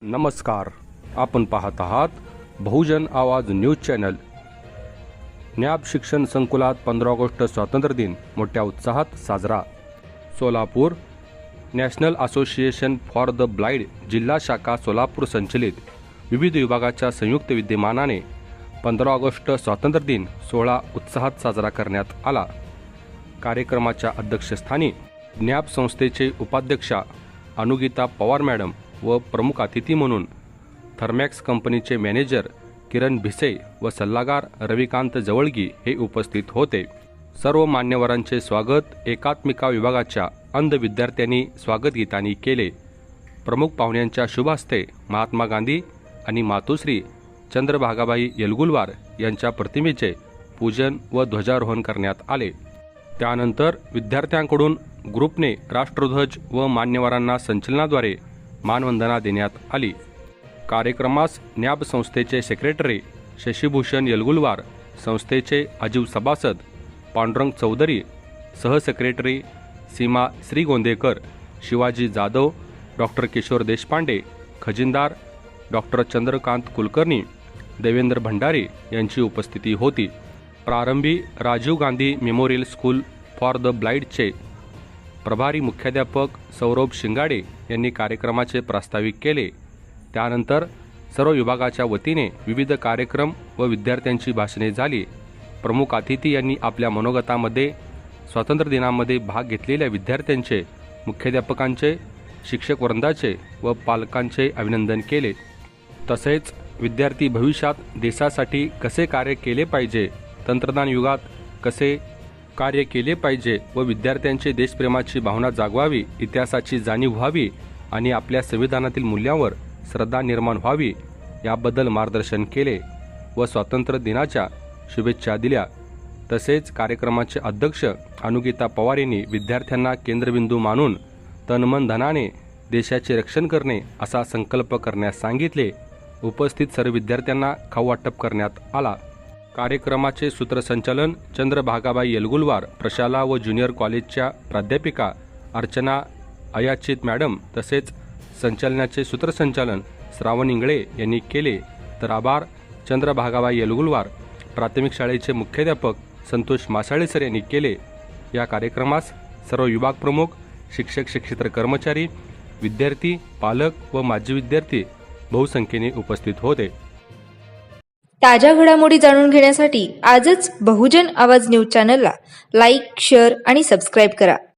नमस्कार, आपण पाहत आहात बहुजन आवाज न्यूज चॅनल। न्याब शिक्षण संकुलात 15 ऑगस्ट स्वातंत्र्य दिन मोठ्या उत्साहात साजरा। Solapur national association for the blind जिल्हा शाखा सोलापूर संचलित विविध विभागाच्या संयुक्त विद्यमानाने 15 ऑगस्ट स्वातंत्र्य दिन सोहळा उत्साहात साजरा करण्यात आला। कार्यक्रमाच्या अध्यक्षस्थानी न्याब संस्थेचे उपाध्यक्षा अनुगीता पवार मॅडम व प्रमुख अतिथी म्हणून थर्मॅक्स कंपनीचे मॅनेजर किरण भिसे व सल्लागार रविकांत जवळगी हे उपस्थित होते। सर्व मान्यवरांचे स्वागत एकात्मिका विभागाच्या अंध विद्यार्थ्यांनी स्वागत गीतांनी केले। प्रमुख पाहुण्यांच्या शुभ हस्ते महात्मा गांधी आणि मातोश्री चंद्रभागाबाई येलगुलवार यांच्या प्रतिमेचे पूजन व ध्वजारोहण करण्यात आले। त्यानंतर विद्यार्थ्यांकडून ग्रुपने राष्ट्रध्वज व मान्यवरांना संचलनाद्वारे मानवंदना देण्यात आली। कार्यक्रमास न्याब संस्थेचे सेक्रेटरी शशिभूषण येलगुलवार, संस्थेचे आजीव सभासद पांडुरंग चौधरी, सहसेक्रेटरी सीमा श्रीगोंदेकर, शिवाजी जाधव, डॉक्टर किशोर देशपांडे, खजिनदार डॉक्टर चंद्रकांत कुलकर्णी, देवेंद्र भंडारी यांची उपस्थिती होती। प्रारंभी Rajiv Gandhi memorial school for the ब्लाइंडचे प्रभारी मुख्याध्यापक सौरभ शिंगाडे यांनी कार्यक्रमाचे प्रास्ताविक केले। त्यानंतर सर्व विभागाच्या वतीने विविध कार्यक्रम व विद्यार्थ्यांची भाषणे झाली। प्रमुख अतिथी यांनी आपल्या मनोगतामध्ये स्वातंत्र्य दिनामध्ये भाग घेतलेल्या विद्यार्थ्यांचे, मुख्याध्यापकांचे, शिक्षक वृंदाचे व पालकांचे अभिनंदन केले। तसेच विद्यार्थी भविष्यात देशासाठी कसे कार्य केले पाहिजे, तंत्रज्ञान युगात कसे कार्य केले पाहिजे व विद्यार्थ्यांचे देशप्रेमाची भावना जागवावी, इतिहासाची जाणीव व्हावी आणि आपल्या संविधानातील मूल्यांवर श्रद्धा निर्माण व्हावी याबद्दल मार्गदर्शन केले व स्वातंत्र्य दिनाच्या शुभेच्छा दिल्या। तसेच कार्यक्रमाचे अध्यक्ष अनुगीता पवार यांनी विद्यार्थ्यांना केंद्रबिंदू मानून तनमन धनाने देशाचे रक्षण करणे असा संकल्प करण्यास सांगितले। उपस्थित सर्व विद्यार्थ्यांना खाऊ वाटप करण्यात आला। कार्यक्रमाचे सूत्रसंचालन चंद्रभागाबाई येलगुलवार प्रशाला व ज्युनियर कॉलेजच्या प्राध्यापिका अर्चना अयाचित मॅडम तसेच संचालनाचे सूत्रसंचालन श्रावण इंगळे यांनी केले। तर आभार चंद्रभागाबाई येलगुलवार प्राथमिक शाळेचे मुख्याध्यापक संतोष मासाळे सर यांनी केले। या कार्यक्रमास सर्व विभाग प्रमुख, शिक्षक, शिक्षकेतर कर्मचारी, विद्यार्थी, पालक व माजी विद्यार्थी बहुसंख्येने उपस्थित होते। ताज्या घडामोडी जाणून घेण्यासाठी आजच बहुजन आवाज न्यूज चॅनलला लाईक, शेअर आणि सबस्क्राईब करा।